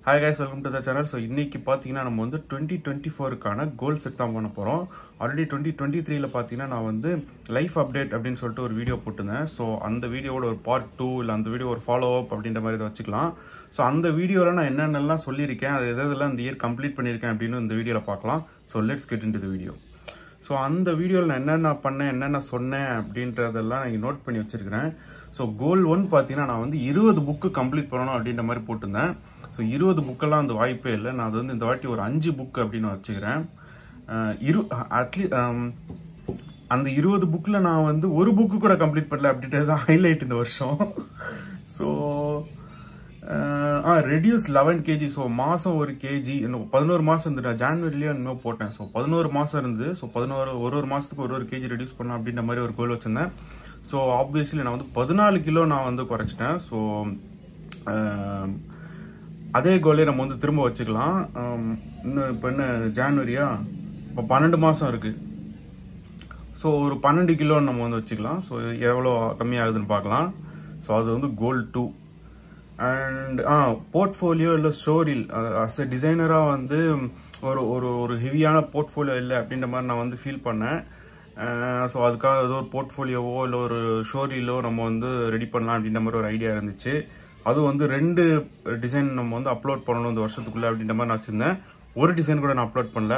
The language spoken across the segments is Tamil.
Hi guys, welcome to the channel. So இன்னைக்கு பாத்தீங்கன்னா நம்ம வந்து 2024க்கான கோல் செட் தான் பண்ண போறோம். ஆல்ரெடி 2023ல பாத்தீங்கன்னா நான் வந்து லைஃப் அப்டேட் அப்படினு சொல்லிட்டு ஒரு வீடியோ போட்டுனேன். சோ அந்த வீடியோவோட ஒரு பார்ட் 2 இல்ல அந்த வீடியோ ஒரு ஃபாலோ அப் அப்படின்ற மாதிரி இத வச்சுக்கலாம். சோ அந்த வீடியோல நான் என்னென்னலாம் சொல்லிருக்கேன், அது எதெல்லாம் இந்த இயர் கம்ப்ளீட் பண்ணிருக்கேன் அப்படினு இந்த வீடியோல பார்க்கலாம். So let's get into the video. So அந்த வீடியோல நான் என்னென்ன பண்ணேன், என்னென்ன சொன்னேன் அப்படின்றதெல்லாம் நான் நோட் பண்ணி வச்சிருக்கேன். சோ கோல் 1 பாத்தீங்கன்னா நான் வந்து 20 புக் கம்ப்ளீட் பண்ணனும் அப்படின்ற மாதிரி போட்டுனேன். ஸோ 20 புக்கெல்லாம் அந்த வாய்ப்பே இல்லை. நான் அது வந்து இந்த வாட்டி ஒரு 5 புக் அப்படின்னு வச்சுக்கிறேன். அட்லீஸ்ட் அந்த 20 புக்கில் நான் வந்து ஒரு புக்கு கூட கம்ப்ளீட் பண்ணல அப்படின்றது தான் ஹைலைட் இந்த வருஷம். So reduce 11 kg. ஸோ மாதம் 1 kg, இன்னும் 11 மாதம் இருந்துட்டு ஜான்வரிலேயே இன்னும் போட்டேன். ஸோ 11 மாதம் இருந்து, ஸோ 11 ஒரு மாதத்துக்கு ஒரு kg ரெடியூஸ் பண்ணலாம் அப்படின்ற மாதிரி ஒரு கோல் வச்சுருந்தேன். ஸோ ஆப்வியஸ்லி நான் வந்து 14 கிலோ நான் வந்து குறைச்சிட்டேன். ஸோ அதே கோலே நம்ம வந்து திரும்ப வச்சுக்கலாம். இன்னும் இப்போ என்ன ஜான்வரியா, இப்போ 12 மாதம் இருக்கு. ஸோ ஒரு 12 கிலோ நம்ம வந்து வச்சுக்கலாம். ஸோ எவ்வளோ கம்மியாகுதுன்னு பார்க்கலாம். ஸோ அது வந்து கோல் 2. அண்ட் போர்ட்ஃபோலியோ இல்லை ஸ்டோரில் அஸ் எ டிசைனராக வந்து ஒரு ஒரு ஒரு ஹெவியான போர்ட்ஃபோலியோ இல்லை அப்படின்ற மாதிரி நான் வந்து ஃபீல் பண்ணேன். ஸோ அதுக்காக ஏதோ ஒரு போர்ட்ஃபோலியோவோ இல்லை ஒரு ஷோரீலோ நம்ம வந்து ரெடி பண்ணலாம் அப்படின்ற மாதிரி ஒரு ஐடியா இருந்துச்சு. அது வந்து 2 டிசைன் நம்ம வந்து அப்லோட் பண்ணணும் இந்த வருஷத்துக்குள்ள அப்படின்ற மாதிரி நான் வச்சிருந்தேன். ஒரு டிசைன் கூட நான் அப்லோட் பண்ணல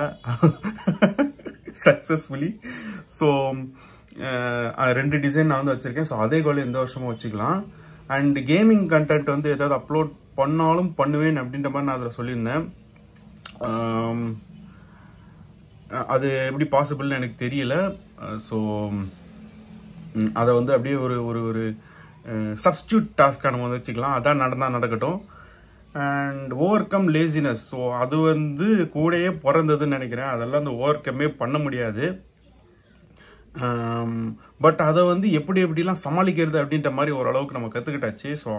சக்சஸ்ஃபுல்லி. ஸோ 2 டிசைன் நான் வந்து வச்சிருக்கேன். ஸோ அதே கோல் இந்த வருஷமும் வச்சுக்கலாம். அண்ட் கேமிங் கண்டென்ட் வந்து ஏதாவது அப்லோட் பண்ணாலும் பண்ணுவேன் அப்படின்ற மாதிரி நான் அதில் சொல்லியிருந்தேன். அது எப்படி பாசிபிள்னு எனக்கு தெரியல. ஸோ அதை வந்து அப்படியே ஒரு ஒரு ஒரு சப்ஸ்டியூட் டாஸ்க்காக நம்ம வந்து வச்சுக்கலாம். அதான் நடக்கட்டும். And over come laziness. So அது வந்து கூடயே பிறந்ததுன்னு நினைக்கிறேன். அதெல்லாம் அந்த ஓவர் கம்மே பண்ண முடியாது. பட் அதை வந்து எப்படிலாம் சமாளிக்கிறது அப்படின்ற மாதிரி ஓரளவுக்கு நம்ம கற்றுக்கிட்டாச்சு. ஸோ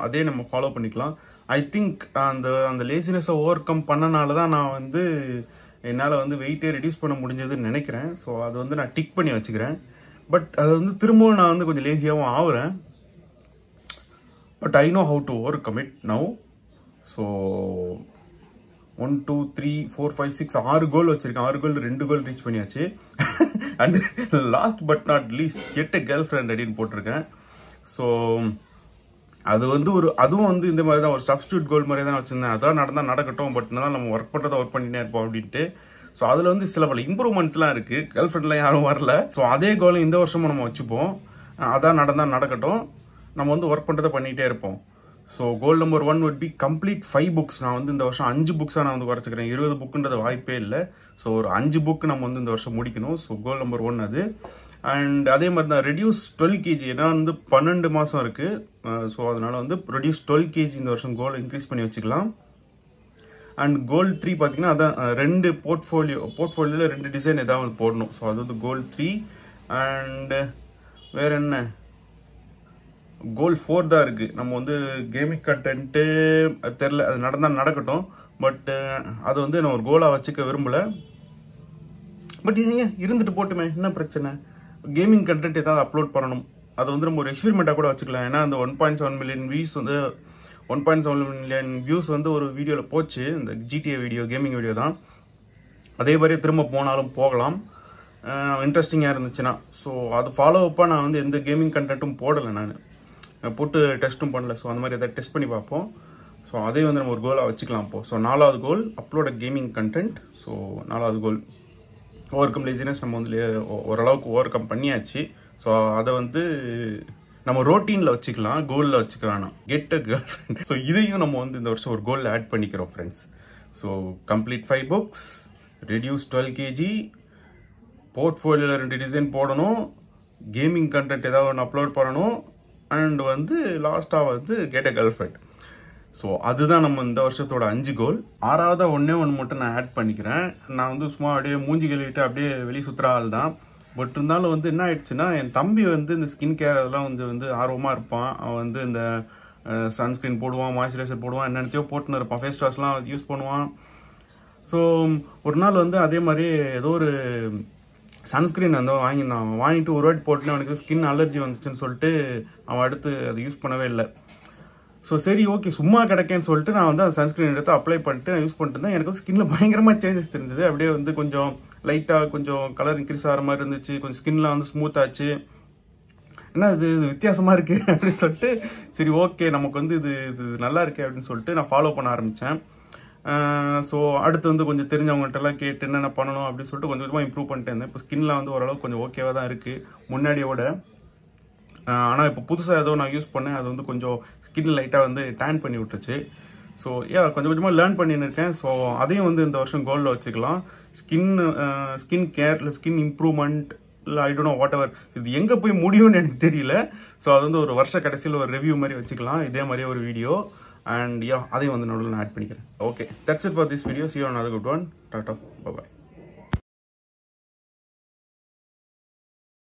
அதே நம்ம ஃபாலோ பண்ணிக்கலாம். ஐ திங்க் அந்த லேசினஸை ஓவர் கம் பண்ணனால தான் நான் வந்து என்னால் வந்து வெயிட்டே ரெடியூஸ் பண்ண முடிஞ்சதுன்னு நினைக்கிறேன். ஸோ அது வந்து நான் டிக் பண்ணி வச்சுக்கிறேன். பட் அது வந்து திரும்பவும் நான் வந்து கொஞ்சம் லேசியாகவும் ஆகுறேன். But I know how to overcome it now. So 1 2 3 4 5 6 6 கோல் வச்சிருக்கேன். 6 கோல் 2 கோல் ரீச் பண்ணியாச்சு. And last but not least get a girl friend அப்படின்னு போட்டிருக்கேன். ஸோ அது வந்து அதுவும் வந்து இந்த மாதிரி தான் ஒரு சப்ஸ்டியூட் கோல் மாதிரி தான் வச்சிருந்தேன். அதான் நடக்கட்டும். பட் இருந்தாலும் நம்ம ஒர்க் பண்ணுறதை ஒர்க் பண்ணிட்டே இருப்போம் அப்படின்ட்டு. ஸோ அதில் வந்து சில பல இம்ப்ரூவ்மெண்ட்ஸ்லாம் இருக்கு. கேர்ள் ஃப்ரெண்ட்லாம் யாரும் வரல. ஸோ அதே கோலை இந்த வருஷமும் நம்ம வச்சுப்போம். அதான் நடக்கட்டும். நம்ம வந்து ஒர்க் பண்ணுறதை பண்ணிகிட்டே இருப்போம். So goal number 1 would be complete 5 books. நான் வந்து இந்த வருஷம் 5 புக்ஸாக நான் வந்து குறைச்சிக்கிறேன். 20 புக்குன்றது வாய்ப்பே இல்லை. ஸோ ஒரு 5 புக் நம்ம வந்து இந்த வருஷம் முடிக்கணும். ஸோ கோல் நம்பர் 1 அது. அண்ட் அதே மாதிரி தான் ரெடியூஸ் 12 kg. ஏன்னா வந்து 12 மாதம் இருக்கு. ஸோ அதனால வந்து ரெடியூஸ் 12 kg இந்த வருஷம் கோல் இன்க்ரீஸ் பண்ணி வச்சுக்கலாம். அண்ட் கோல் 3 பார்த்தீங்கன்னா அதான் 2 போர்ட்ஃபோலியோவில் 2 டிசைன் ஏதாவது போடணும். ஸோ அது வந்து கோல் 3. அண்ட் வேற என்ன, கோல் 4 தான் இருக்கு. நம்ம வந்து கேமிங் கண்டென்ட்டு தெரில, அது நடக்கட்டும். பட் அது வந்து நான் ஒரு கோலாக வச்சுக்க விரும்பல. பட் இது இருந்துட்டு போட்டுமே, என்ன பிரச்சனை. கேமிங் கண்டென்ட் ஏதாவது அப்லோட் பண்ணணும். அது வந்து நம்ம ஒரு எக்ஸ்பெரிமெண்ட்டாக கூட வச்சுக்கலாம். ஏன்னா அந்த 1.7 மில்லியன் வியூஸ் வந்து 1.7 மில்லியன் வியூஸ் வந்து ஒரு வீடியோவில் போச்சு. இந்த GTA வீடியோ, கேமிங் வீடியோ தான். அதே மாதிரி திரும்ப போனாலும் போகலாம், இன்ட்ரெஸ்டிங்காக இருந்துச்சுன்னா. ஸோ அது ஃபாலோ அப்பாக நான் வந்து எந்த கேமிங் கண்டென்ட்டும் போடலை, நான் போட்டு டெஸ்ட்டும் பண்ணல. ஸோ அந்த மாதிரி எதாவது டெஸ்ட் பண்ணி பார்ப்போம். ஸோ அதே வந்து நம்ம ஒரு கோலாக வச்சுக்கலாம். இப்போ ஸோ 4வது கோல் அப்லோட் கேமிங் கண்டென்ட். ஸோ 4வது கோல் ஓவர் கம் லேசினஸ் நம்ம வந்து ஓரளவுக்கு ஓவர் கம் பண்ணியாச்சு. ஸோ அதை வந்து நம்ம ரோட்டீனில் வச்சுக்கலாம், கோலில் வச்சுக்கலாம். Get a girl friend. So இதையும் நம்ம வந்து இந்த வருஷம் ஒரு கோலில் ஆட் பண்ணிக்கிறோம் friends. So complete 5 books, reduce 12 kg, போர்ட்ஃபோலியோவில் 2 design போடணும், கேமிங் கண்டென்ட் ஏதாவது ஒன்று அப்லோட் பண்ணணும், அண்ட் வந்து லாஸ்ட்டாக வந்து get a girl friend. So அதுதான் நம்ம இந்த வருஷத்தோட 5 கோல். 6வது ஒன்றே ஒன்று மட்டும் நான் ஆட் பண்ணிக்கிறேன். நான் வந்து சும்மா அப்படியே மூஞ்சி கழுவிட்டு அப்படியே வெளியே சுற்றுற ஆள் தான். பட் இருந்தாலும் வந்து என்ன ஆயிடுச்சுன்னா, என் தம்பி வந்து இந்த ஸ்கின் கேர் அதெல்லாம் வந்து ஆர்வமாக இருப்பான். அவன் வந்து இந்த சன்ஸ்கிரீன் போடுவான், மாய்ஸ்சரைசர் போடுவான், என்னென்னத்தையோ போட்டுன்னு இருப்பான், ஃபேஸ் வாஷ்லாம் யூஸ் பண்ணுவான். ஸோ ஒரு நாள் வந்து அதே மாதிரி ஏதோ ஒரு சன்ஸ்கிரீன் வந்து வாங்கியிருந்தான். வாங்கிட்டு ஒரு வாட்டி போட்டுன்னு அவனுக்கு ஸ்கின் அலர்ஜி வந்துச்சுன்னு சொல்லிட்டு அவன் அடுத்து அதை யூஸ் பண்ணவே இல்லை. ஸோ சரி ஓகே சும்மா கிடைக்கேன்னு சொல்லிட்டு நான் வந்து அந்த சன்ஸ்கிரீன் எடுத்து அப்ளை பண்ணிட்டு நான் யூஸ் பண்ணிட்டு இருந்தேன். எனக்கு வந்து ஸ்கின்ல பயங்கரமாக சேஞ்சஸ் தெரிஞ்சது. அப்படியே வந்து கொஞ்சம் லைட்டாக கொஞ்சம் கலர் இன்க்ரீஸ் ஆகிற மாதிரி இருந்துச்சு. கொஞ்சம் ஸ்கின்ல வந்து ஸ்மூத் ஆச்சு. என்ன இது வித்தியாசமாக இருக்கு அப்படின்னு சொல்லிட்டு சரி ஓகே நமக்கு வந்து இது நல்லா இருக்கு அப்படின்னு சொல்லிட்டு நான் ஃபாலோ பண்ண ஆரம்பித்தேன். ஸோ அடுத்து வந்து கொஞ்சம் தெரிஞ்சவங்கள்ட்டெல்லாம் கேட்டு என்னென்ன பண்ணணும் அப்படின்னு சொல்லிட்டு கொஞ்சம் கொஞ்சமாக இம்ப்ரூவ் பண்ணிட்டு இருந்தேன். இப்போ ஸ்கின்ல வந்து ஓரளவுக்கு கொஞ்சம் ஓகேவாக தான் இருக்குது முன்னாடியோட. ஆனால் இப்போ புதுசாக ஏதோ நான் யூஸ் பண்ணேன், அது வந்து கொஞ்சம் ஸ்கின் லைட்டாக வந்து டேன் பண்ணி விட்டுருச்சு. ஸோ கொஞ்சம் கொஞ்சமாக லேர்ன் பண்ணின்னு இருக்கேன். ஸோ அதையும் வந்து இந்த வருஷம் கோலில் வச்சுக்கலாம். ஸ்கின் கேர் இல்லை ஸ்கின் இம்ப்ரூவ்மெண்ட் இல்லை I don't know what ever இது எங்கே போய் முடியும்னு எனக்கு தெரியல. ஸோ அது வந்து ஒரு வருஷ கடைசியில் ஒரு ரிவ்யூ மாதிரி வச்சுக்கலாம், இதே மாதிரியே ஒரு வீடியோ. அண்ட் அதையும் வந்து நடுவில் நான் ஆட் பண்ணிக்கிறேன். Okay, that's it for this video. See you on another good one. Tata, bye bye.